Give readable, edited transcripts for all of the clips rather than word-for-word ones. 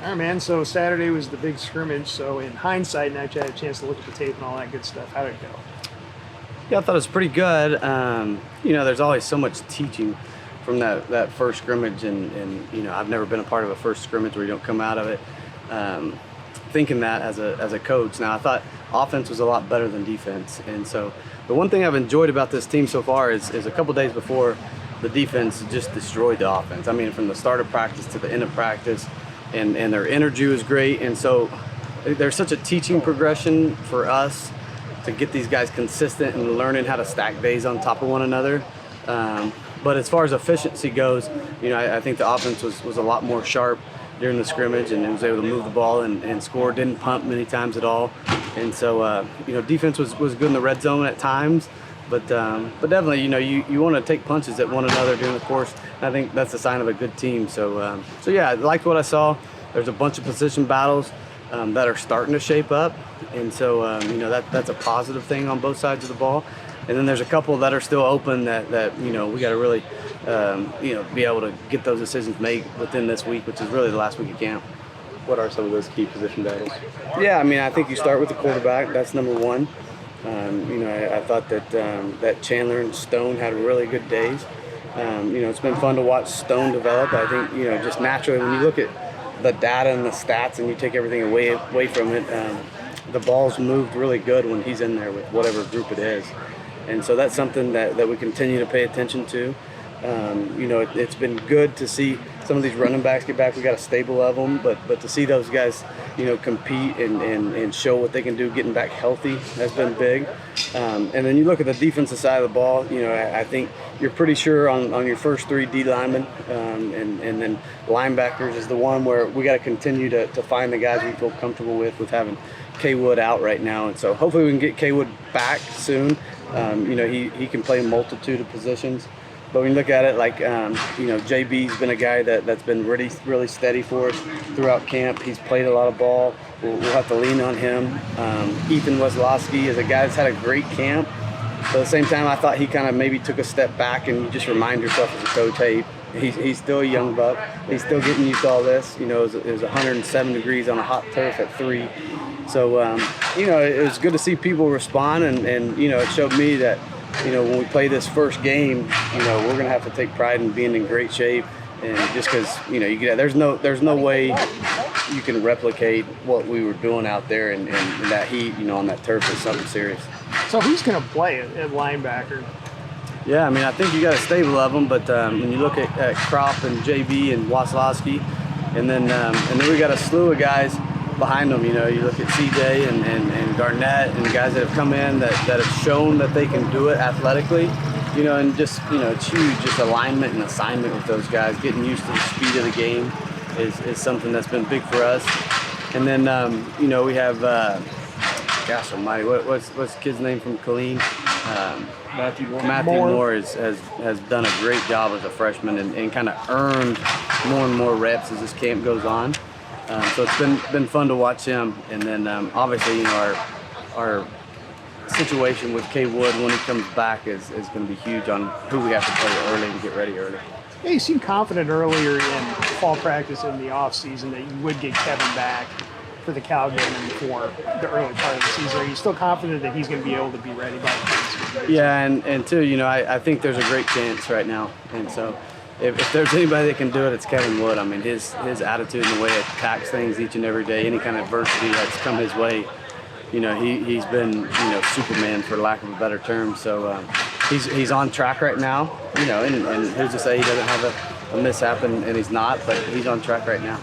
All right, man. So Saturday was the big scrimmage. So in hindsight, now that you had a chance to look at the tape and all that good stuff, how did it go? Yeah, I thought it was pretty good. There's always so much teaching from that first scrimmage, and I've never been a part of a first scrimmage where you don't come out of it thinking that as a coach. Now, I thought offense was a lot better than defense, and so the one thing I've enjoyed about this team so far is a couple days before, the defense just destroyed the offense. I mean, from the start of practice to the end of practice, and their energy was great, and so there's such a teaching progression for us to get these guys consistent and learning how to stack days on top of one another. But as far as efficiency goes, I think the offense was a lot more sharp during the scrimmage, and it was able to move the ball and score. Didn't punt many times at all, and so defense was good in the red zone at times. But definitely, you want to take punches at one another during the course. And I think that's a sign of a good team. So yeah, I liked what I saw. There's a bunch of position battles that are starting to shape up, and so that's a positive thing on both sides of the ball. And then there's a couple that are still open that we got to really be able to get those decisions made within this week, which is really the last week of camp. What are some of those key position battles? Yeah, I think you start with the quarterback. That's number one. I thought that Chandler and Stone had really good days. It's been fun to watch Stone develop. I think just naturally when you look at the data and the stats and you take everything away from it, the ball's moved really good when he's in there with whatever group it is. And so that's something that we continue to pay attention to. It's been good to see some of these running backs get back. We got a stable of them, but to see those guys, compete and show what they can do, getting back healthy, has been big. And then you look at the defensive side of the ball. I think you're pretty sure on your first three D linemen, and then linebackers is the one where we got to continue to find the guys we feel comfortable with having K Wood out right now, and so hopefully we can get K Wood back soon. He can play a multitude of positions. But when you look at it, like, JB's been a guy that's been really, really steady for us throughout camp. He's played a lot of ball. We'll have to lean on him. Ethan Weslowski is a guy that's had a great camp. But at the same time, I thought he kind of maybe took a step back, and you just remind yourself as a coach, hey, he's still a young buck. He's still getting used to all this. It was 107 degrees on a hot turf at 3. So, it was good to see people respond, and it showed me that, when we play this first game, we're going to have to take pride in being in great shape. And just because, there's no way you can replicate what we were doing out there in that heat, on that turf is something serious. So who's going to play at linebacker? Yeah, I think you got a stable of them, but when you look at Kropp and JB and Waslowski, and then we got a slew of guys behind them. You look at CJ and Garnett and guys that have come in that have shown that they can do it athletically, and just, it's huge, just alignment and assignment with those guys. Getting used to the speed of the game is something that's been big for us. And then, we have, gosh almighty, what's the kid's name from Killeen? Matthew Moore. Matthew Moore has done a great job as a freshman and kind of earned more and more reps as this camp goes on. So it's been fun to watch him, and then obviously our situation with K Wood when he comes back is going to be huge on who we have to play early and get ready early. Yeah, you seemed confident earlier in fall practice in the off season that you would get Kevin back for the Cal game and for the early part of the season. Are you still confident that he's going to be able to be ready by the time? Yeah, and too, I think there's a great chance right now, and so. If there's anybody that can do it, it's Kevin Wood. His attitude and the way he attacks things each and every day, any kind of adversity that's come his way, he's been, Superman, for lack of a better term. So he's on track right now, and who's to say he doesn't have a mishap, and he's not, but he's on track right now.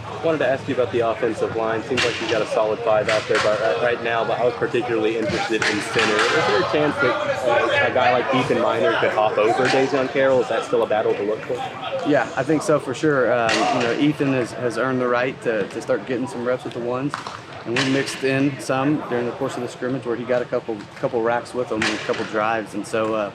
I wanted to ask you about the offensive line. Seems like you got a solid 5 out there right now, but I was particularly interested in center. Is there a chance that a guy like Ethan Miner could hop over Dazion Carroll? Is that still a battle to look for? Yeah, I think so for sure. Ethan has earned the right to start getting some reps with the ones, and we mixed in some during the course of the scrimmage where he got a couple racks with him and a couple drives, and so.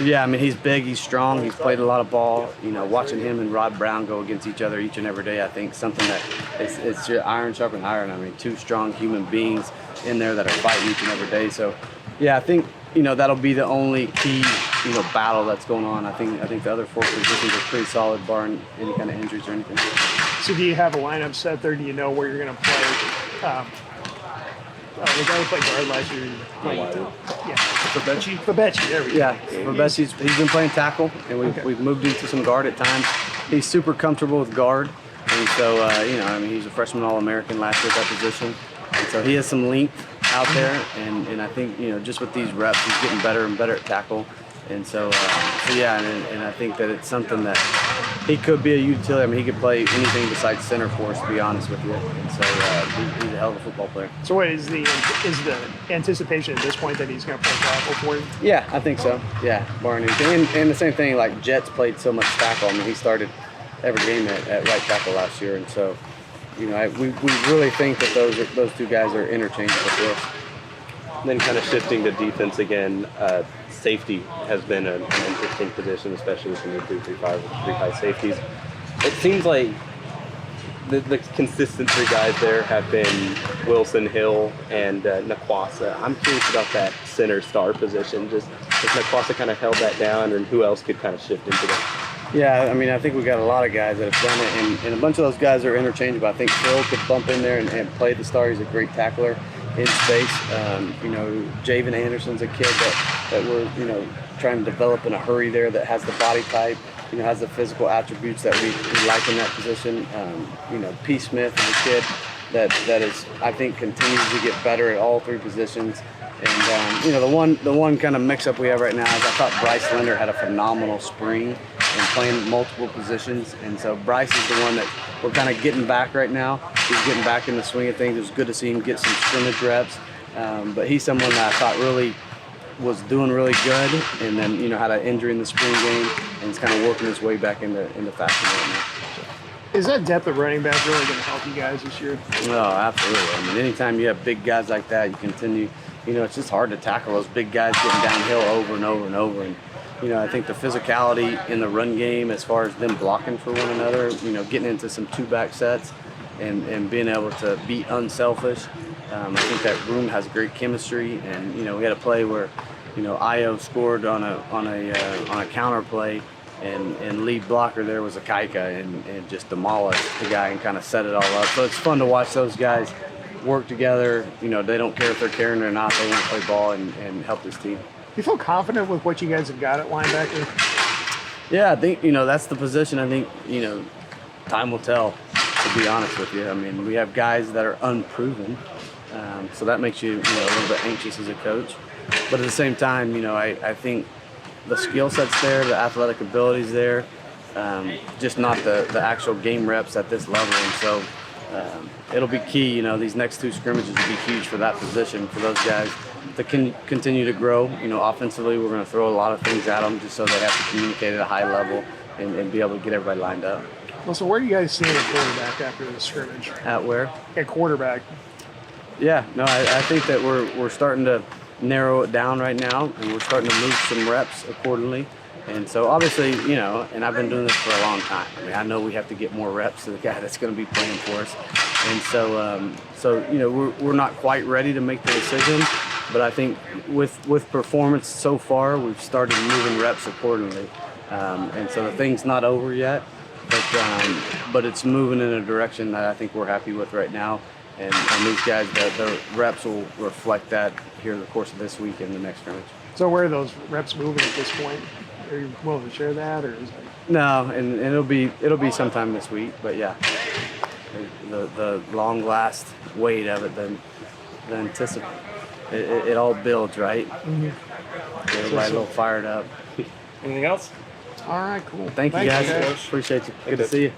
Yeah, he's big, he's strong, he's played a lot of ball. Watching him and Rod Brown go against each other each and every day, I think something that it's iron sharpening iron. Two strong human beings in there that are fighting each and every day. So, yeah, I think that'll be the only key battle that's going on. I think the other 4 positions are pretty solid, barring any kind of injuries or anything. So do you have a lineup set there? Do you know where you're going to play? The guy who played guard last year. Yeah. Fabechi, there we go. Yeah, he's been playing tackle, and we've moved into some guard at times. He's super comfortable with guard, and so he's a freshman All-American last year at that position, and so he has some length out there, and I think just with these reps, he's getting better and better at tackle, and so yeah, and I think that it's something that he could be a utility. I mean, he could play anything besides center for us, to be honest with you, and so he's a hell of a football player. So what is the anticipation at this point that he's going to play tackle for you? Yeah, I think so. Yeah, barring anything. And the same thing, like Jets played so much tackle. I mean, he started every game at right tackle last year, and so we really think that those two guys are interchangeable for us. And then kind of shifting to defense again, safety has been an interesting position, especially with the new 3-5 safeties. It seems like the consistent three guys there have been Wilson, Hill, and Naquasa. I'm curious about that center star position. Just if Naquasa kind of held that down, and who else could kind of shift into that? Yeah, I mean, I think we've got a lot of guys that have done it, and a bunch of those guys are interchangeable. I think Phil could bump in there and play the star. He's a great tackler in space. Javen Anderson's a kid that we're trying to develop in a hurry there, that has the body type, has the physical attributes that we like in that position. P. Smith is a kid that is, I think, continues to get better at all three positions. And the one kind of mix-up we have right now is I thought Bryce Linder had a phenomenal spring and playing multiple positions. And so Bryce is the one that we're kind of getting back right now. He's getting back in the swing of things. It was good to see him get some scrimmage reps. But he's someone that I thought really was doing really good, and then had an injury in the spring game, and he's kind of working his way back into fashion right now. Is that depth of running back really going to help you guys this year? Oh, absolutely. I mean, anytime you have big guys like that, you continue. It's just hard to tackle those big guys getting downhill over and over and over. And I think the physicality in the run game, as far as them blocking for one another, getting into some two-back sets and being able to be unselfish. I think that room has great chemistry, and we had a play where Io scored on a counter play, and lead blocker there was a Kaika and just demolished the guy and kind of set it all up. So it's fun to watch those guys work together. They don't care if they're carrying or not. They want to play ball and help this team. You feel confident with what you guys have got at linebacker? Yeah, I think that's the position. I think time will tell, to be honest with you. I mean, we have guys that are unproven, so that makes you a little bit anxious as a coach. But at the same time, I think the skill set's there, the athletic ability's there, just not the actual game reps at this level. And so it'll be key. These next two scrimmages will be huge for that position, for those guys to continue to grow. Offensively, we're going to throw a lot of things at them just so they have to communicate at a high level and be able to get everybody lined up. Well, so where do you guys see the quarterback after the scrimmage? At where? At quarterback. Yeah, no, I think that we're starting to narrow it down right now, and we're starting to move some reps accordingly. And so obviously, and I've been doing this for a long time. I mean, I know we have to get more reps to the guy that's going to be playing for us. And so, we're not quite ready to make the decision, but I think with performance so far, we've started moving reps accordingly. And so the thing's not over yet, but it's moving in a direction that I think we're happy with right now. And these guys, the reps will reflect that here in the course of this week and the next scrimmage. So where are those reps moving at this point? Are you willing to share that, or is it? No, and it'll be sometime this week. But yeah, the long last wait of it, the anticipate, it all builds, right? Mm-hmm. Get everybody a little fired up. Anything else? All right, cool. Thank you guys. Appreciate you. Good to see you.